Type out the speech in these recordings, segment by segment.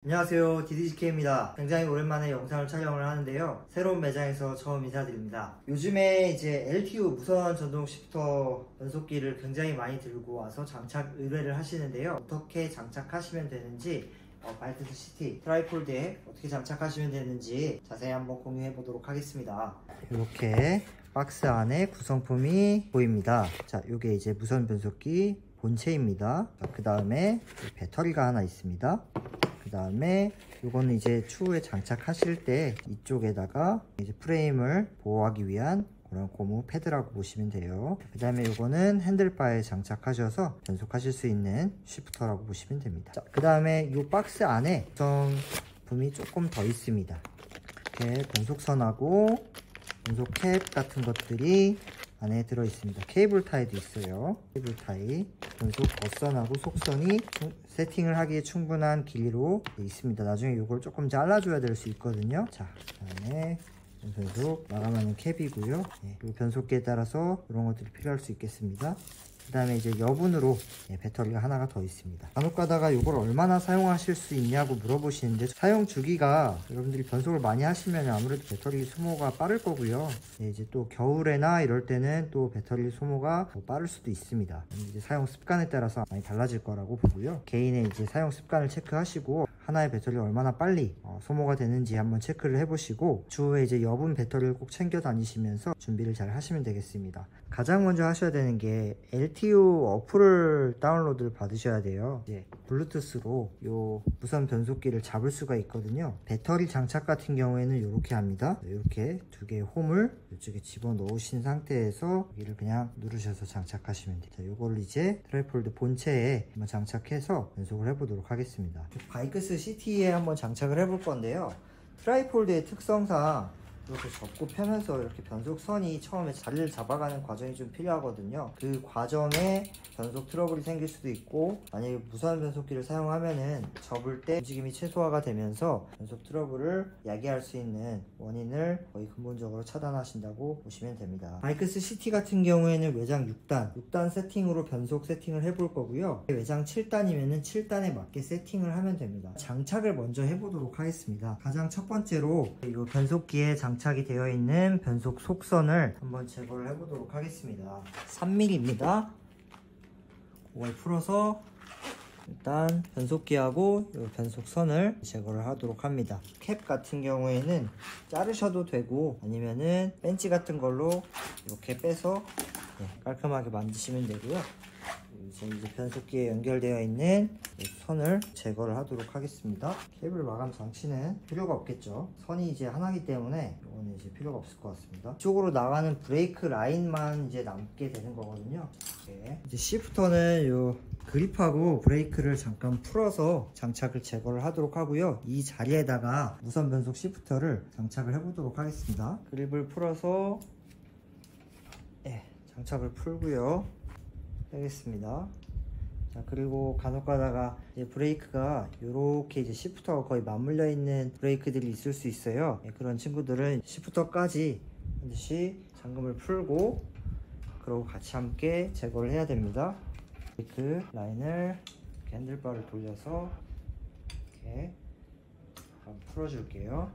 안녕하세요, DDGK입니다. 굉장히 오랜만에 영상을 촬영을 하는데요, 새로운 매장에서 처음 인사드립니다. 요즘에 이제 LTU 무선 전동 시프터 변속기를 굉장히 많이 들고 와서 장착 의뢰를 하시는데요, 어떻게 장착하시면 되는지, 바이크스 시티 트라이폴드에 어떻게 장착하시면 되는지 자세히 한번 공유해 보도록 하겠습니다. 이렇게 박스 안에 구성품이 보입니다. 자, 이게 이제 무선 변속기 본체입니다. 그 다음에 배터리가 하나 있습니다. 그 다음에 이거는 이제 추후에 장착하실 때 이쪽에다가 이제 프레임을 보호하기 위한 그런 고무 패드라고 보시면 돼요. 그 다음에 이거는 핸들바에 장착하셔서 변속하실 수 있는 쉬프터라고 보시면 됩니다. 그 다음에 이 박스 안에 구성품이 조금 더 있습니다. 이렇게 변속선하고 변속 캡 같은 것들이 안에 들어있습니다. 케이블 타이도 있어요. 케이블 타이, 변속 겉선하고 속선이 세팅을 하기에 충분한 길이로 있습니다. 나중에 이걸 조금 잘라줘야 될 수 있거든요. 자, 그다음에 변속 마감하는 캡이고요. 그리고 변속기에 따라서 이런 것들이 필요할 수 있겠습니다. 그 다음에 이제 여분으로 배터리가 하나가 더 있습니다. 간혹 가다가 이걸 얼마나 사용하실 수 있냐고 물어보시는데, 사용 주기가 여러분들이 변속을 많이 하시면 아무래도 배터리 소모가 빠를 거고요. 이제 또 겨울에나 이럴 때는 또 배터리 소모가 더 빠를 수도 있습니다. 이제 사용 습관에 따라서 많이 달라질 거라고 보고요. 개인의 이제 사용 습관을 체크하시고 하나의 배터리가 얼마나 빨리 소모가 되는지 한번 체크를 해보시고, 추후에 이제 여분 배터리를 꼭 챙겨 다니시면서 준비를 잘 하시면 되겠습니다. 가장 먼저 하셔야 되는 게 LTU 어플을 다운로드를 받으셔야 돼요. 이제 블루투스로 요 무선 변속기를 잡을 수가 있거든요. 배터리 장착 같은 경우에는 이렇게 합니다. 이렇게 두 개의 홈을 이쪽에 집어 넣으신 상태에서 여기를 그냥 누르셔서 장착하시면 돼요. 자, 요거를 이제 트라이폴드 본체에 한번 장착해서 변속을 해보도록 하겠습니다. 바이크스 시티에 한번 장착을 해볼 건데요, 트라이폴드의 특성상 이렇게 접고 펴면서 이렇게 변속선이 처음에 자리를 잡아가는 과정이 좀 필요하거든요. 그 과정에 변속 트러블이 생길 수도 있고, 만약에 무선 변속기를 사용하면은 접을 때 움직임이 최소화가 되면서 변속 트러블을 야기할 수 있는 원인을 거의 근본적으로 차단하신다고 보시면 됩니다. 바이크스 시티 같은 경우에는 외장 6단 세팅으로 변속 세팅을 해볼 거고요. 외장 7단이면은 7단에 맞게 세팅을 하면 됩니다. 장착을 먼저 해보도록 하겠습니다. 가장 첫 번째로 이 변속기에 장착이 되어 있는 변속 속선을 한번 제거를 해보도록 하겠습니다. 3mm입니다. 그걸 풀어서 일단 변속기하고 이 변속선을 제거를 하도록 합니다. 캡 같은 경우에는 자르셔도 되고 아니면은 벤치 같은 걸로 이렇게 빼서 깔끔하게 만드시면 되고요. 이제 변속기에 연결되어 있는 선을 제거를 하도록 하겠습니다. 케이블 마감 장치는 필요가 없겠죠. 선이 이제 하나이기 때문에 이거는 이제 필요가 없을 것 같습니다. 이쪽으로 나가는 브레이크 라인만 이제 남게 되는 거거든요. 이렇게. 이제 시프터는 요 그립하고 브레이크를 잠깐 풀어서 장착을 제거를 하도록 하고요. 이 자리에다가 무선 변속 시프터를 장착을 해보도록 하겠습니다. 그립을 풀어서 장착을 풀고요. 하겠습니다. 자, 그리고 간혹 가다가 이제 브레이크가 이렇게 이제 시프터가 거의 맞물려 있는 브레이크들이 있을 수 있어요. 그런 친구들은 시프터까지 반드시 잠금을 풀고 그리고 같이 함께 제거를 해야 됩니다. 브레이크 라인을 이렇게 핸들바를 돌려서 이렇게 한번 풀어줄게요.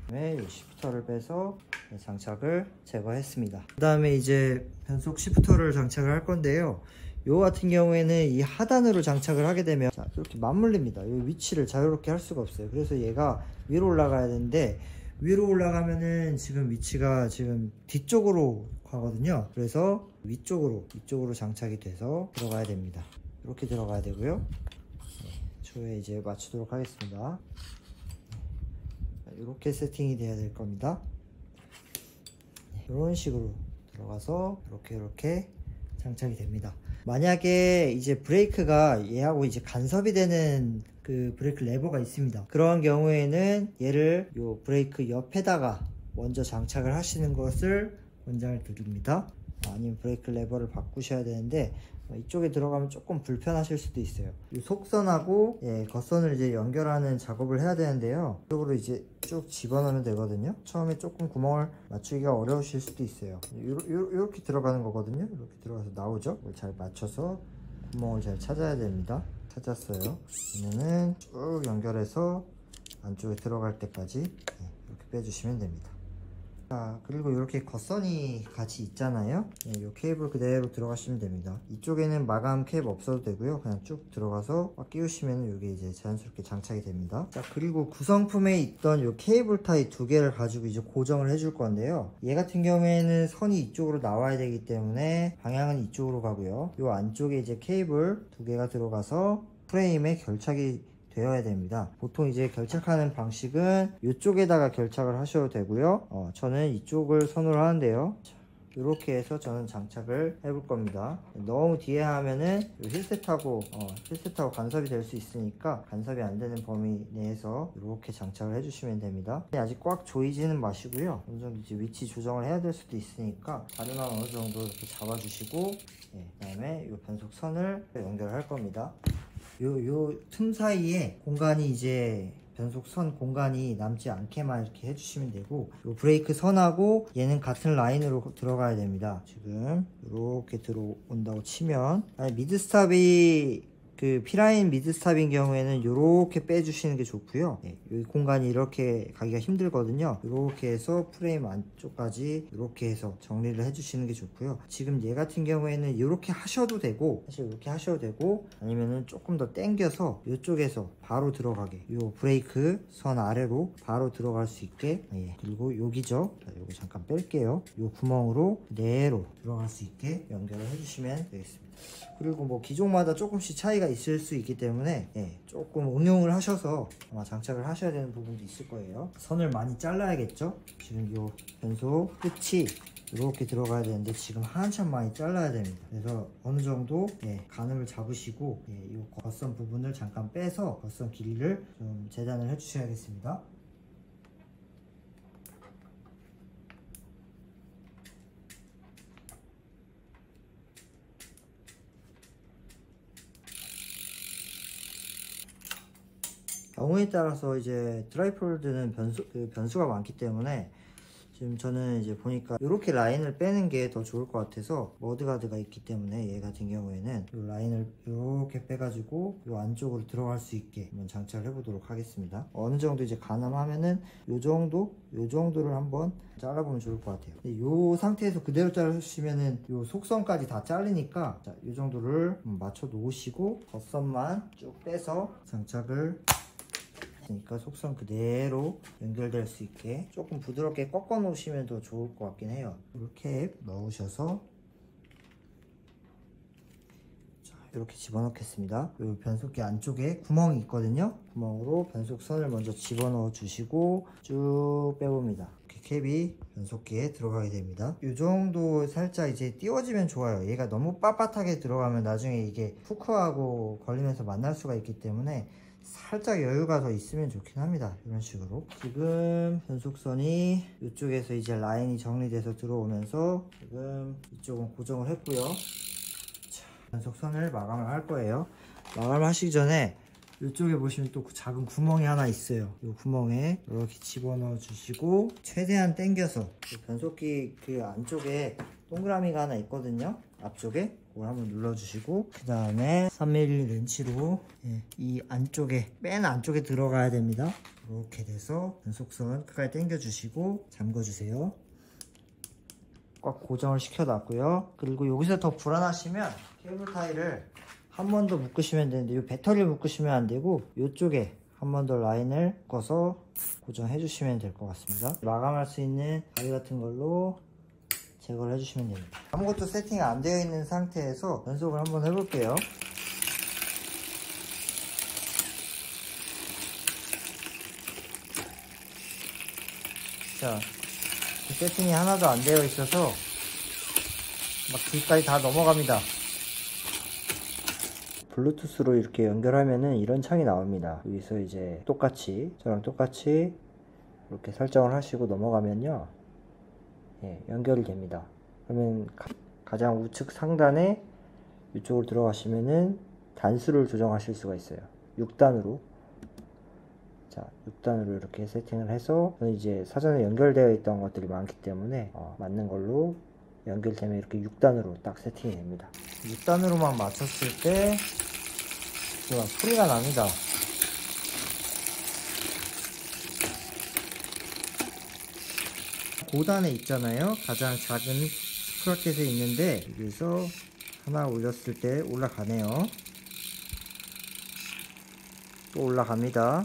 그다음에 이 시프터를 빼서 장착을 제거했습니다. 그 다음에 이제 변속 시프터를 장착을 할 건데요, 요 같은 경우에는 이 하단으로 장착을 하게 되면 자, 이렇게 맞물립니다. 이 위치를 자유롭게 할 수가 없어요. 그래서 얘가 위로 올라가야 되는데, 위로 올라가면은 지금 위치가 지금 뒤쪽으로 가거든요. 그래서 위쪽으로 장착이 돼서 들어가야 됩니다. 이렇게 들어가야 되고요. 추후에 이제 맞추도록 하겠습니다. 이렇게 세팅이 돼야 될 겁니다. 이런 식으로 들어가서 이렇게 장착이 됩니다. 만약에 이제 브레이크가 얘하고 이제 간섭이 되는 그 브레이크 레버가 있습니다. 그러한 경우에는 얘를 요 브레이크 옆에다가 먼저 장착을 하시는 것을 권장을 드립니다. 아니면 브레이크 레버를 바꾸셔야 되는데 이쪽에 들어가면 조금 불편하실 수도 있어요. 이 속선하고 겉선을 이제 연결하는 작업을 해야 되는데요, 이쪽으로 이제 쭉 집어넣으면 되거든요. 처음에 조금 구멍을 맞추기가 어려우실 수도 있어요. 이렇게 들어가는 거거든요. 이렇게 들어가서 나오죠. 잘 맞춰서 구멍을 잘 찾아야 됩니다. 찾았어요. 얘는 쭉 연결해서 안쪽에 들어갈 때까지 이렇게 빼주시면 됩니다. 자, 그리고 이렇게 겉선이 같이 있잖아요. 이 케이블 그대로 들어가시면 됩니다. 이쪽에는 마감 캡 없어도 되고요. 그냥 쭉 들어가서 꽉 끼우시면 이게 이제 자연스럽게 장착이 됩니다. 자, 그리고 구성품에 있던 이 케이블 타이 두 개를 가지고 이제 고정을 해줄 건데요. 얘 같은 경우에는 선이 이쪽으로 나와야 되기 때문에 방향은 이쪽으로 가고요. 이 안쪽에 이제 케이블 두 개가 들어가서 프레임에 결착이 되어야 됩니다. 보통 이제 결착하는 방식은 이쪽에다가 결착을 하셔도 되고요. 저는 이쪽을 선호를 하는데요. 이렇게 해서 저는 장착을 해볼 겁니다. 너무 뒤에 하면은 힐셋하고 간섭이 될 수 있으니까 간섭이 안 되는 범위 내에서 이렇게 장착을 해주시면 됩니다. 아직 꽉 조이지는 마시고요. 어느 정도 이제 위치 조정을 해야 될 수도 있으니까 가르마 어느 정도 이렇게 잡아주시고, 그 다음에 이 변속선을 연결할 겁니다. 요 틈 사이에 공간이 이제 변속선 공간이 남지 않게만 이렇게 해주시면 되고, 요 브레이크 선하고 얘는 같은 라인으로 들어가야 됩니다. 지금 이렇게 들어온다고 치면, 미드스탑이 그 P라인 미드스탑인 경우에는 이렇게 빼주시는 게 좋고요. 여기 공간이 이렇게 가기가 힘들거든요. 이렇게 해서 프레임 안쪽까지 이렇게 해서 정리를 해주시는 게 좋고요. 지금 얘 같은 경우에는 이렇게 하셔도 되고, 사실 이렇게 하셔도 되고, 아니면은 조금 더 당겨서 이쪽에서 바로 들어가게, 요 브레이크 선 아래로 바로 들어갈 수 있게, 그리고 여기죠. 요거 잠깐 뺄게요. 요 구멍으로 그대로 들어갈 수 있게 연결을 해주시면 되겠습니다. 그리고 뭐 기종마다 조금씩 차이가 있을 수 있기 때문에 조금 응용을 하셔서 아마 장착을 하셔야 되는 부분도 있을 거예요. 선을 많이 잘라야겠죠. 지금 요 변속 끝이 이렇게 들어가야 되는데 지금 한참 많이 잘라야 됩니다. 그래서 어느 정도 가늠을 잡으시고 이 겉선 부분을 잠깐 빼서 겉선 길이를 좀 재단을 해 주셔야겠습니다. 경우에 따라서 이제 드라이폴드는 변수가 많기 때문에 지금 저는 이제 보니까 이렇게 라인을 빼는 게 더 좋을 것 같아서 머드가드가 있기 때문에 얘 같은 경우에는 이 라인을 이렇게 빼가지고 이 안쪽으로 들어갈 수 있게 한번 장착을 해보도록 하겠습니다. 어느 정도 이제 가늠하면은 요 정도를 한번 잘라보면 좋을 것 같아요. 이 상태에서 그대로 자르시면은 요 속선까지 다 잘리니까, 자, 이 정도를 맞춰 놓으시고 겉선만 쭉 빼서 장착을 그러니까 속선 그대로 연결될 수 있게 조금 부드럽게 꺾어 놓으시면 더 좋을 것 같긴 해요. 이렇게 넣으셔서 이렇게 집어넣겠습니다. 이 변속기 안쪽에 구멍이 있거든요. 구멍으로 변속선을 먼저 집어넣어 주시고 쭉 빼봅니다. 이렇게 캡이 변속기에 들어가게 됩니다. 이 정도 살짝 이제 띄워지면 좋아요. 얘가 너무 빳빳하게 들어가면 나중에 이게 후크하고 걸리면서 만날 수가 있기 때문에 살짝 여유가 더 있으면 좋긴 합니다. 이런 식으로 지금 변속선이 이쪽에서 이제 라인이 정리돼서 들어오면서 지금 이쪽은 고정을 했고요. 자, 변속선을 마감을 할 거예요. 마감을 하시기 전에 이쪽에 보시면 또 작은 구멍이 하나 있어요. 이 구멍에 이렇게 집어넣어 주시고 최대한 당겨서 변속기 그 안쪽에 동그라미가 하나 있거든요. 앞쪽에 그걸 한번 눌러주시고, 그 다음에 3mm 렌치로 이 안쪽에, 맨 안쪽에 들어가야 됩니다. 이렇게 돼서 변속선 끝까지 당겨주시고 잠궈주세요. 꽉 고정을 시켜놨고요. 그리고 여기서 더 불안하시면 케이블 타이를 한 번 더 묶으시면 되는데, 이 배터리를 묶으시면 안 되고 이쪽에 한 번 더 라인을 묶어서 고정해 주시면 될 것 같습니다. 마감할 수 있는 가위 같은 걸로 제거를 해주시면 됩니다. 아무것도 세팅이 안 되어 있는 상태에서 연속을 한번 해볼게요. 자, 세팅이 하나도 안 되어 있어서 막 길까지 다 넘어갑니다. 블루투스로 이렇게 연결하면은 이런 창이 나옵니다. 여기서 이제 똑같이, 저랑 똑같이 이렇게 설정을 하시고 넘어가면요, 연결이 됩니다. 그러면 가장 우측 상단에 이쪽으로 들어가시면은 단수를 조정하실 수가 있어요. 6단으로. 자, 6단으로 이렇게 세팅을 해서, 저는 이제 사전에 연결되어 있던 것들이 많기 때문에 맞는 걸로 연결되면 이렇게 6단으로 딱 세팅이 됩니다. 6단으로만 맞췄을 때 막 소리가 납니다. 고단에 있잖아요. 가장 작은 스프라켓에 있는데 여기서 하나 올렸을 때 올라가네요. 또 올라갑니다.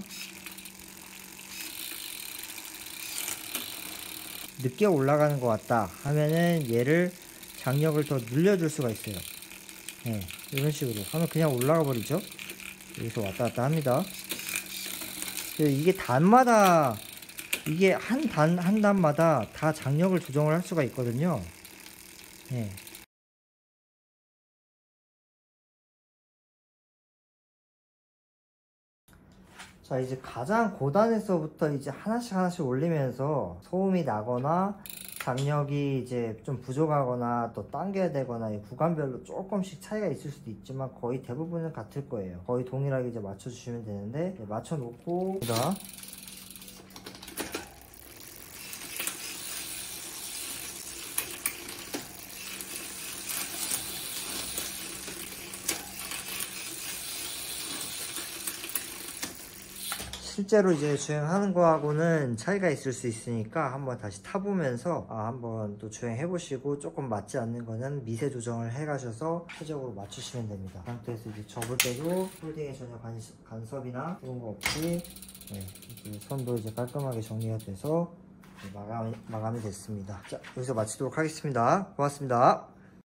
늦게 올라가는 것 같다 하면은 얘를 장력을 더 늘려줄 수가 있어요. 네, 이런 식으로 하면 그냥 올라가 버리죠. 여기서 왔다 갔다 합니다. 이게 단마다, 이게 한 단마다 다 장력을 조정을 할 수가 있거든요. 네. 자, 이제 가장 고단에서부터 이제 하나씩 올리면서 소음이 나거나 장력이 이제 좀 부족하거나 또 당겨야 되거나 이 구간별로 조금씩 차이가 있을 수도 있지만 거의 대부분은 같을 거예요. 거의 동일하게 이제 맞춰주시면 되는데, 네, 맞춰놓고 실제로 이제 주행하는 거하고는 차이가 있을 수 있으니까 한번 다시 타보면서 한번 또 주행해 보시고, 조금 맞지 않는 거는 미세 조정을 해 가셔서 최적으로 맞추시면 됩니다. 그 상태에서 이제 접을 때도 홀딩에 전혀 간섭이나 그런 거 없이, 네, 이제 선도 이제 깔끔하게 정리가 돼서 마감이 됐습니다. 자, 여기서 마치도록 하겠습니다. 고맙습니다.